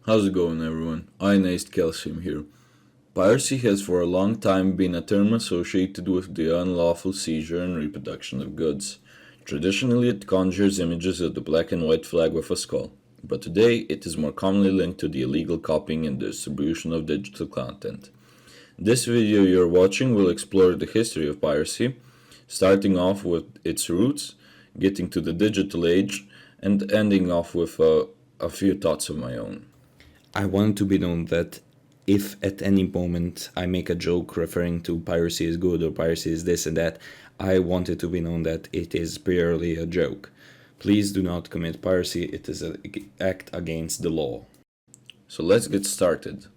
How's it going, everyone? Ionized Calcium here. Piracy has for a long time been a term associated with the unlawful seizure and reproduction of goods. Traditionally, it conjures images of the black and white flag with a skull, but today it is more commonly linked to the illegal copying and distribution of digital content. This video you're watching will explore the history of piracy, starting off with its roots, getting to the digital age, and ending off with a few thoughts of my own. I want to be known that if at any moment I make a joke referring to piracy is good or piracy is this and that, I want it to be known that it is purely a joke. Please do not commit piracy, it is an act against the law. So let's get started.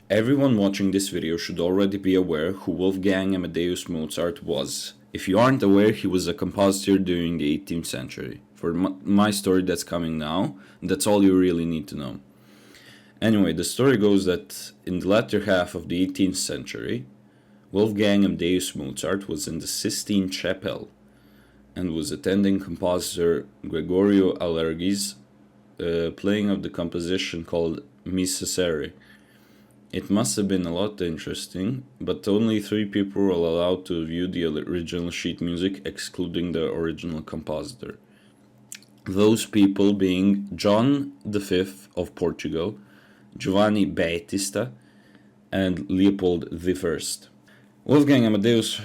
Everyone watching this video should already be aware who Wolfgang Amadeus Mozart was. If you aren't aware, he was a compositor during the 18th century. For my story that's coming now, that's all you really need to know. Anyway, the story goes that in the latter half of the 18th century, Wolfgang Amadeus Mozart was in the Sistine Chapel and was attending compositor Gregorio Allegri's playing of the composition called Miserere. It must have been a lot interesting, but only 3 people were allowed to view the original sheet music, excluding the original compositor. Those people being John V of Portugal, Giovanni Battista, and Leopold I. Wolfgang Amadeus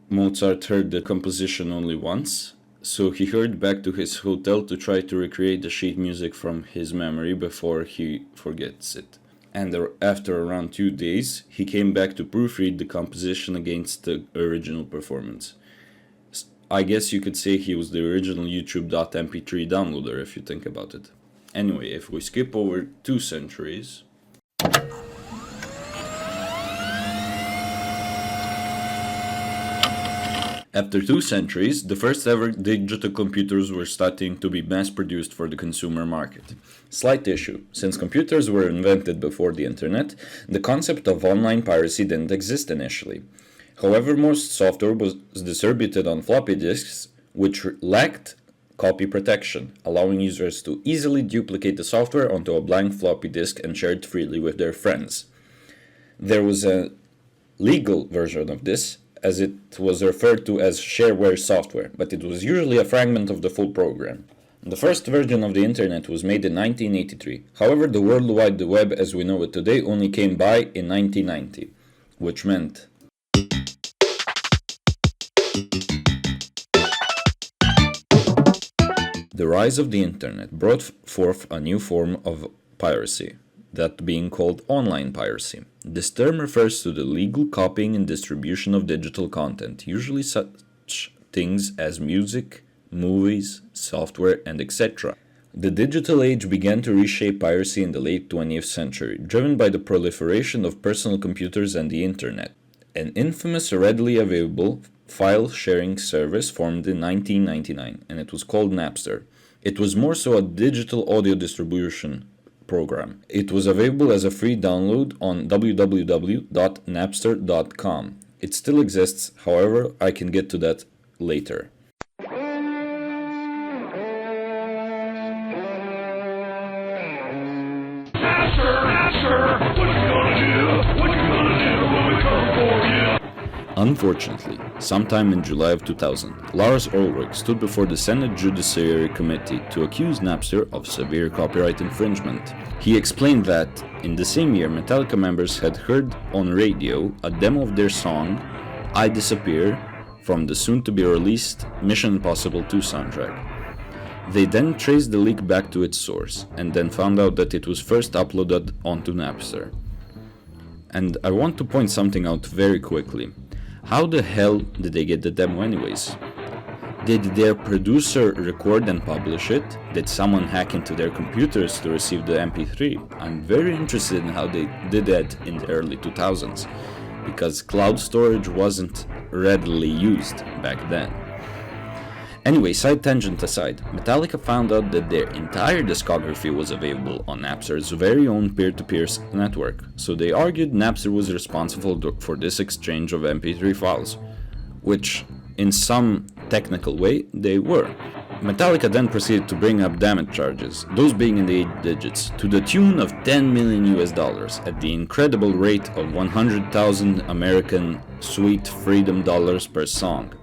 Mozart heard the composition only once, so he hurried back to his hotel to try to recreate the sheet music from his memory before he forgets it. And after around 2 days, he came back to proofread the composition against the original performance. I guess you could say he was the original YouTube.mp3 downloader if you think about it. Anyway, if we skip over 2 centuries... After 2 centuries, the first ever digital computers were starting to be mass-produced for the consumer market. Slight issue: since computers were invented before the internet, the concept of online piracy didn't exist initially. However, most software was distributed on floppy disks, which lacked copy protection, allowing users to easily duplicate the software onto a blank floppy disk and share it freely with their friends. There was a legal version of this, as it was referred to as shareware software, but it was usually a fragment of the full program. The first version of the internet was made in 1983. However, the World Wide Web as we know it today only came by in 1990, which meant the rise of the internet brought forth a new form of piracy, that being called online piracy. This term refers to the legal copying and distribution of digital content, usually such things as music, movies, software, and etc. The digital age began to reshape piracy in the late 20th century, driven by the proliferation of personal computers and the internet. An infamous, readily available file-sharing service formed in 1999, and it was called Napster. It was more so a digital audio distribution program. It was available as a free download on www.napster.com. It still exists, however, I can get to that later. Unfortunately, sometime in July of 2000, Lars Ulrich stood before the Senate Judiciary Committee to accuse Napster of severe copyright infringement. He explained that, in the same year, Metallica members had heard on radio a demo of their song, I Disappear, from the soon-to-be-released Mission Impossible 2 soundtrack. They then traced the leak back to its source, and then found out that it was first uploaded onto Napster. And I want to point something out very quickly. How the hell did they get the demo anyways? Did their producer record and publish it? Did someone hack into their computers to receive the MP3? I'm very interested in how they did that in the early 2000s, because cloud storage wasn't readily used back then. Anyway, side tangent aside, Metallica found out that their entire discography was available on Napster's very own peer-to-peer network, so they argued Napster was responsible for this exchange of MP3 files, which in some technical way, they were. Metallica then proceeded to bring up damage charges, those being in the 8 digits, to the tune of 10 million US dollars at the incredible rate of 100,000 American sweet freedom dollars per song.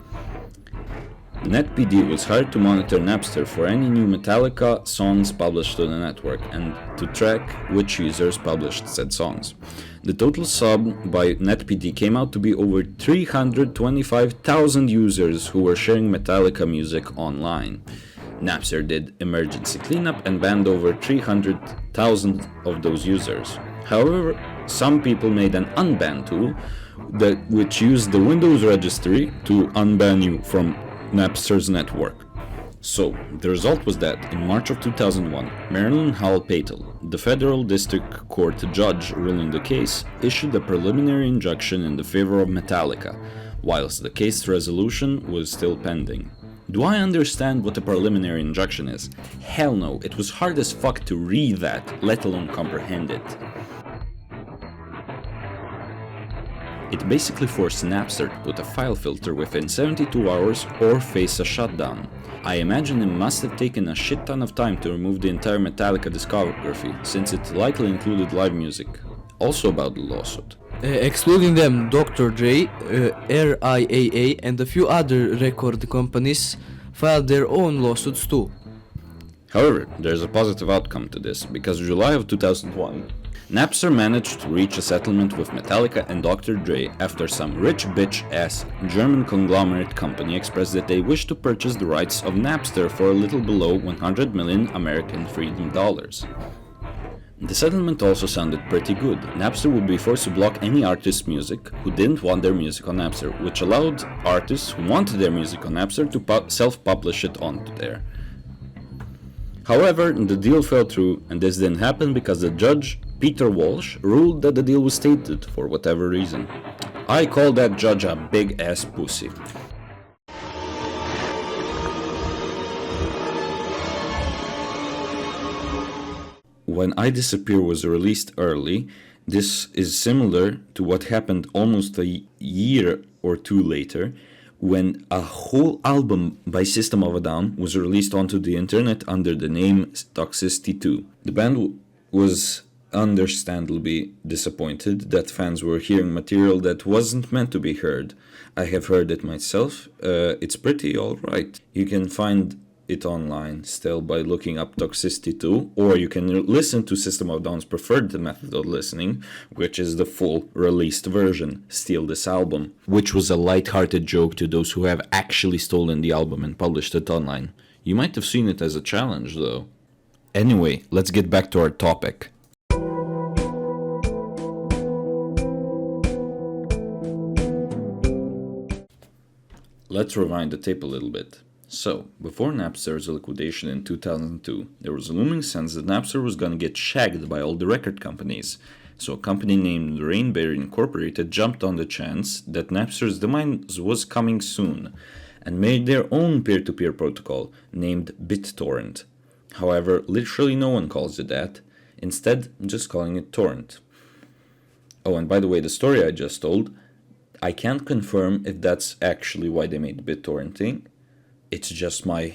NetPD was hired to monitor Napster for any new Metallica songs published to the network and to track which users published said songs. The total sub by NetPD came out to be over 325,000 users who were sharing Metallica music online. Napster did emergency cleanup and banned over 300,000 of those users. However, some people made an unban tool which used the Windows registry to unban you from Napster's network. So, the result was that, in March of 2001, Marilyn Hall Patel, the federal district court judge ruling the case, issued a preliminary injunction in the favor of Metallica, whilst the case resolution was still pending. Do I understand what a preliminary injunction is? Hell no, it was hard as fuck to read that, let alone comprehend it. It basically forced Napster to put a file filter within 72 hours or face a shutdown. I imagine it must have taken a shit ton of time to remove the entire Metallica discography, since it likely included live music. Also about the lawsuit. Excluding them, Dr. Dre, RIAA, and a few other record companies filed their own lawsuits too. However, there's a positive outcome to this, because in July of 2001, Napster managed to reach a settlement with Metallica and Dr. Dre after some rich bitch-ass German conglomerate company expressed that they wished to purchase the rights of Napster for a little below 100 million American freedom dollars. The settlement also sounded pretty good. Napster would be forced to block any artist's music who didn't want their music on Napster, which allowed artists who wanted their music on Napster to self-publish it onto there. However, the deal fell through, and this didn't happen because the judge, Peter Walsh, ruled that the deal was tainted for whatever reason. I call that judge a big-ass pussy. When I Disappear was released early, this is similar to what happened almost a year or two later, when a whole album by System of a Down was released onto the internet under the name Toxicity 2. The band was understandably disappointed that fans were hearing material that wasn't meant to be heard. I have heard it myself. It's pretty alright. You can find it online still by looking up Toxicity 2, or you can listen to System of a Down's preferred method of listening, which is the full released version, Steal This Album, which was a light-hearted joke to those who have actually stolen the album and published it online. You might have seen it as a challenge though. Anyway, let's get back to our topic. Let's rewind the tape a little bit. So, before Napster's liquidation in 2002, there was a looming sense that Napster was gonna get shagged by all the record companies. So a company named Rainberry Incorporated jumped on the chance that Napster's demise was coming soon, and made their own peer-to-peer protocol named BitTorrent. However, literally no one calls it that, instead just calling it torrent. Oh, and by the way, the story I just told, I can't confirm if that's actually why they made BitTorrenting. It's just my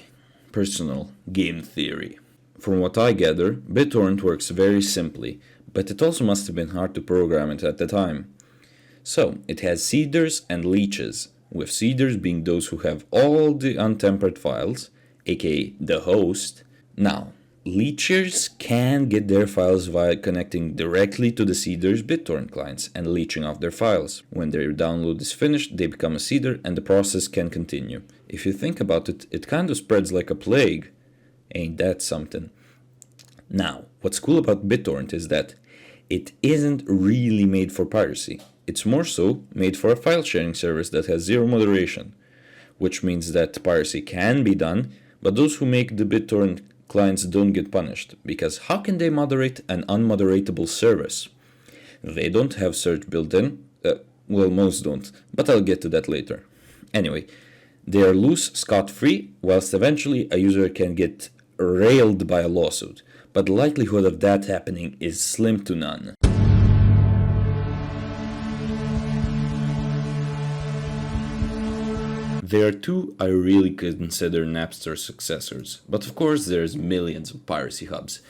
personal game theory. From what I gather, BitTorrent works very simply, but it also must have been hard to program it at the time. So, it has seeders and leeches, with seeders being those who have all the untempered files, aka the host. Now, leechers can get their files via connecting directly to the seeder's BitTorrent clients and leeching off their files. When their download is finished, they become a seeder and the process can continue. If you think about it, it kind of spreads like a plague. Ain't that something? Now, what's cool about BitTorrent is that it isn't really made for piracy. It's more so made for a file sharing service that has zero moderation, which means that piracy can be done, but those who make the BitTorrent clients don't get punished, because how can they moderate an unmoderatable service? They don't have search built in. Well, most don't, but I'll get to that later. Anyway, they are loose scot-free, whilst eventually a user can get railed by a lawsuit, but the likelihood of that happening is slim to none. There are two I really consider Napster's successors, but of course there's millions of piracy hubs.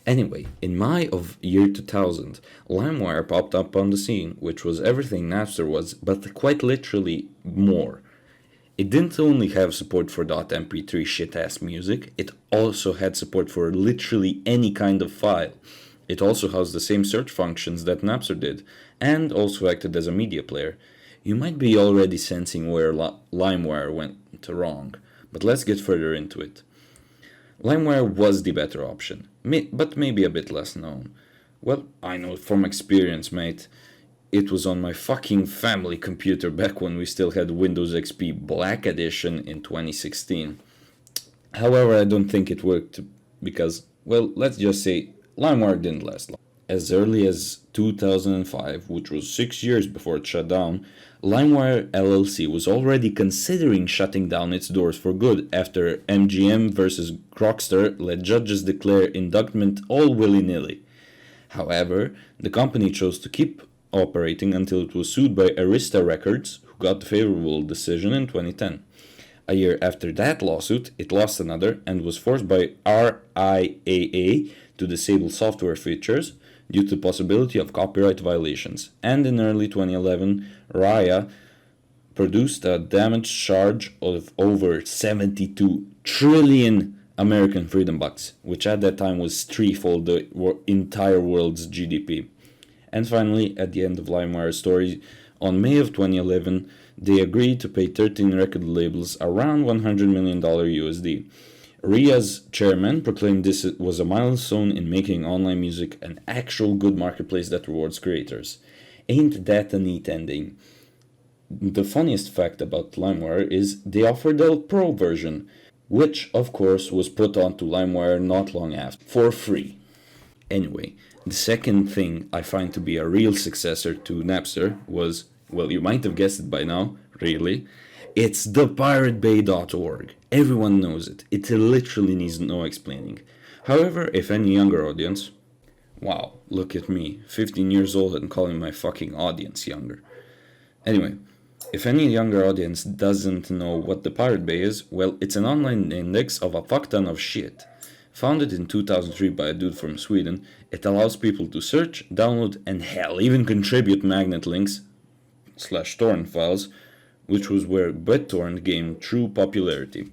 Anyway, in May of year 2000, LimeWire popped up on the scene, which was everything Napster was, but quite literally more. It didn't only have support for .mp3 shit-ass music, it also had support for literally any kind of file. It also housed the same search functions that Napster did, and also acted as a media player. You might be already sensing where LimeWire went wrong, but let's get further into it. LimeWire was the better option, but maybe a bit less known. Well, I know from experience, mate. It was on my fucking family computer back when we still had Windows XP Black Edition in 2016. However, I don't think it worked because, well, let's just say LimeWire didn't last long. As early as 2005, which was 6 years before it shut down, LimeWire LLC was already considering shutting down its doors for good after MGM vs. Grokster let judges declare indictment all willy-nilly. However, the company chose to keep operating until it was sued by Arista Records, who got the favorable decision in 2010. A year after that lawsuit, it lost another and was forced by RIAA to disable software features due to the possibility of copyright violations. And in early 2011, RIAA produced a damage charge of over 72 trillion American freedom bucks, which at that time was threefold the entire world's GDP. And finally, at the end of LimeWire's story, on May of 2011, they agreed to pay 13 record labels around $100 million USD. RIA's chairman proclaimed this was a milestone in making online music an actual good marketplace that rewards creators. Ain't that a neat ending? The funniest fact about LimeWire is they offered a pro version, which of course was put onto LimeWire not long after, for free. Anyway, the second thing I find to be a real successor to Napster was, well, you might have guessed it by now, really. It's thepiratebay.org. Everyone knows it. It literally needs no explaining. However, if any younger audience... Wow, look at me, 15 years old and calling my fucking audience younger. Anyway, if any younger audience doesn't know what the Pirate Bay is, well, it's an online index of a fuck ton of shit. Founded in 2003 by a dude from Sweden, it allows people to search, download, and hell, even contribute magnet links / torrent files, which was where BitTorrent gained true popularity.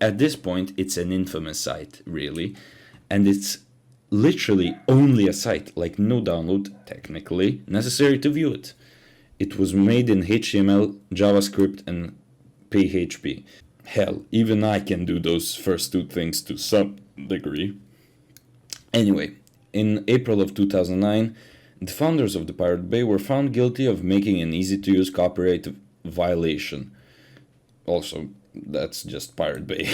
At this point, it's an infamous site, really, and it's literally only a site, like no download, technically, necessary to view it. It was made in HTML, JavaScript, and PHP. Hell, even I can do those first two things to some degree. Anyway, in April of 2009, the founders of the Pirate Bay were found guilty of making an easy-to-use copyright violation. Also, that's just Pirate Bay.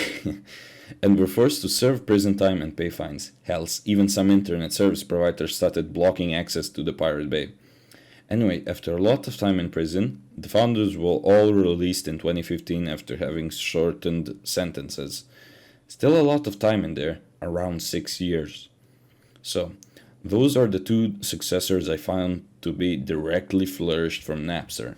And were forced to serve prison time and pay fines. Hell, even some internet service providers started blocking access to the Pirate Bay. Anyway, after a lot of time in prison, the founders were all released in 2015 after having shortened sentences. Still a lot of time in there, around 6 years. So, those are the two successors I found to be directly flourished from Napster.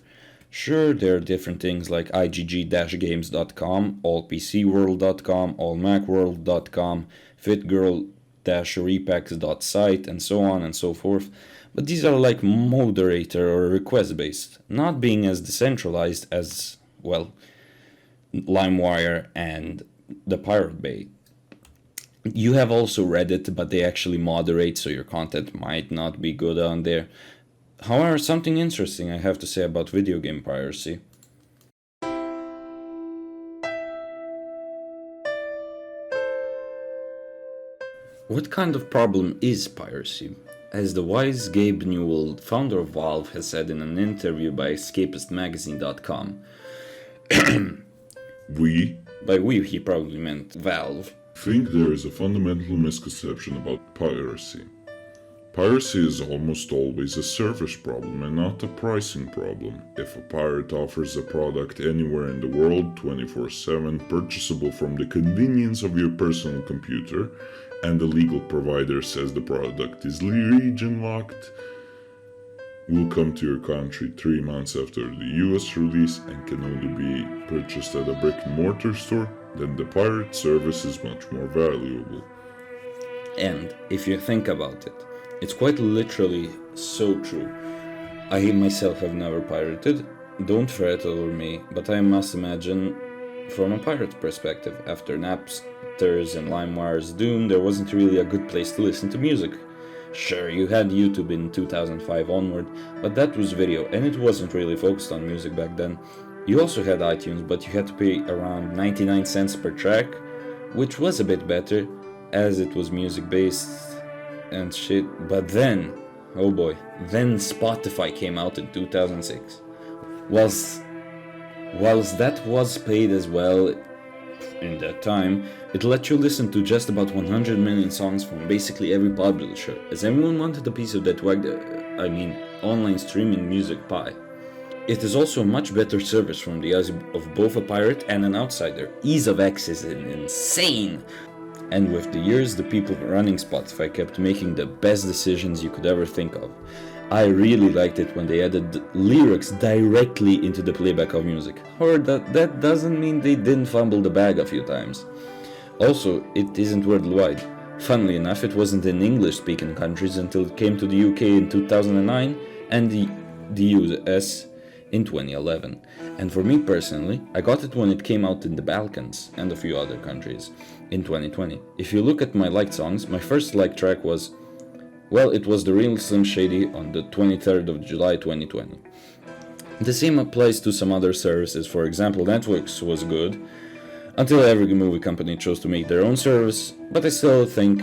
Sure, there are different things like igg-games.com, allpcworld.com, allmacworld.com, fitgirl-repacks.site, and so on and so forth, but these are like moderator or request based, not being as decentralized as, well, LimeWire and the Pirate Bay. You have also Reddit, but they actually moderate, so your content might not be good on there. However, something interesting I have to say about video game piracy. What kind of problem is piracy? As the wise Gabe Newell, founder of Valve, has said in an interview by escapistmagazine.com. By we, he probably meant Valve. Think there is a fundamental misconception about piracy. Piracy is almost always a service problem and not a pricing problem. If a pirate offers a product anywhere in the world 24/7, purchasable from the convenience of your personal computer, and the legal provider says the product is region locked, will come to your country 3 months after the US release and can only be purchased at a brick and mortar store, then the pirate service is much more valuable. And if you think about it, it's quite literally so true. I myself have never pirated, don't fret over me, but I must imagine from a pirate perspective, after Napster's and LimeWire's doom, there wasn't really a good place to listen to music. Sure, you had YouTube in 2005 onward, but that was video, and it wasn't really focused on music back then. You also had iTunes, but you had to pay around 99 cents per track, which was a bit better, as it was music based and shit. But then, oh boy, then Spotify came out in 2006. Whilst that was paid as well in that time, it let you listen to just about 100 million songs from basically every publisher, as everyone wanted a piece of that online streaming music pie. It is also a much better service from the eyes of both a pirate and an outsider. Ease of access is insane! And with the years, the people running Spotify kept making the best decisions you could ever think of. I really liked it when they added lyrics directly into the playback of music. Or that doesn't mean they didn't fumble the bag a few times. Also, it isn't worldwide. Funnily enough, it wasn't in English-speaking countries until it came to the UK in 2009 and the US in 2011. And for me personally, I got it when it came out in the Balkans and a few other countries in 2020. If you look at my liked songs, my first liked track was, well, it was The Real Slim Shady on the 23rd of July 2020. The same applies to some other services. For example, Netflix was good, until every movie company chose to make their own service, but I still think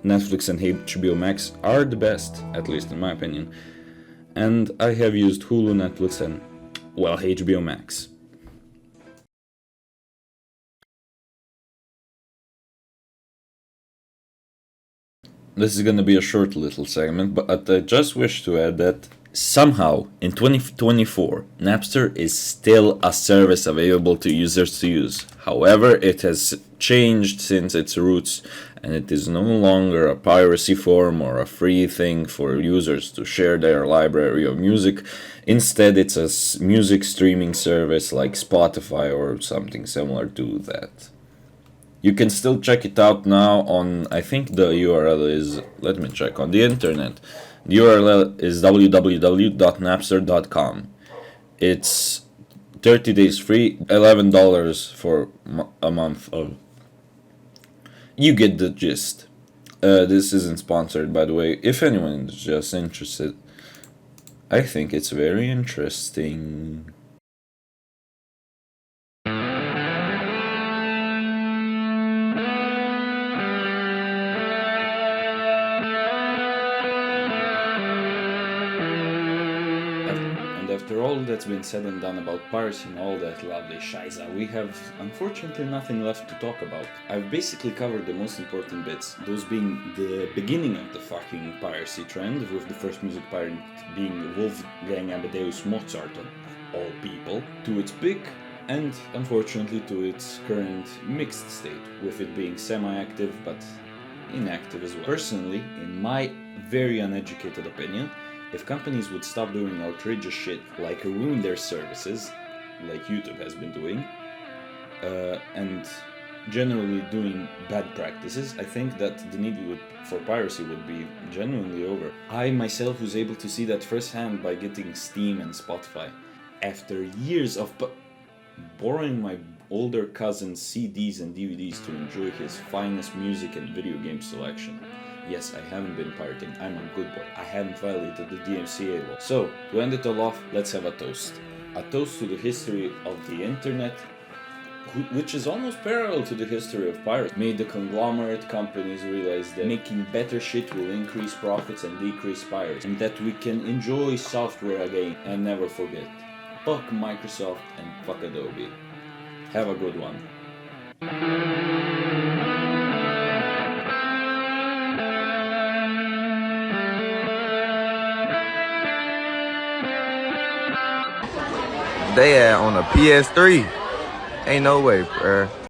Netflix and HBO Max are the best, at least in my opinion. And I have used Hulu, Netflix and, well, HBO Max. This is gonna be a short little segment, but I just wish to add that somehow in 2024, Napster is still a service available to users to use. However, it has changed since its roots, and it is no longer a piracy form or a free thing for users to share their library of music. Instead, it's a music streaming service like Spotify or something similar to that. You can still check it out now on, I think the URL is, let me check, on the internet. The URL is www.napster.com. It's 30 days free, $11 for a month of... You get the gist. This isn't sponsored, by the way. If anyone is just interested, I think it's very interesting. After all that's been said and done about piracy and all that lovely shiza, we have unfortunately nothing left to talk about. I've basically covered the most important bits, those being the beginning of the fucking piracy trend, with the first music pirate being Wolfgang Amadeus Mozart of all people, to its peak, and unfortunately to its current mixed state, with it being semi-active but inactive as well. Personally, in my very uneducated opinion, if companies would stop doing outrageous shit like ruin their services, like YouTube has been doing, and generally doing bad practices, I think that the need for piracy would be genuinely over. I myself was able to see that firsthand by getting Steam and Spotify. After years of borrowing my older cousin's CDs and DVDs to enjoy his finest music and video game selection. Yes, I haven't been pirating, I'm a good boy, I haven't violated the DMCA law. So, to end it all off, let's have a toast. A toast to the history of the internet, which is almost parallel to the history of piracy. May the conglomerate companies realize that making better shit will increase profits and decrease piracy, and that we can enjoy software again, and never forget. Fuck Microsoft and fuck Adobe. Have a good one. They on a PS3. Ain't no way, bruh.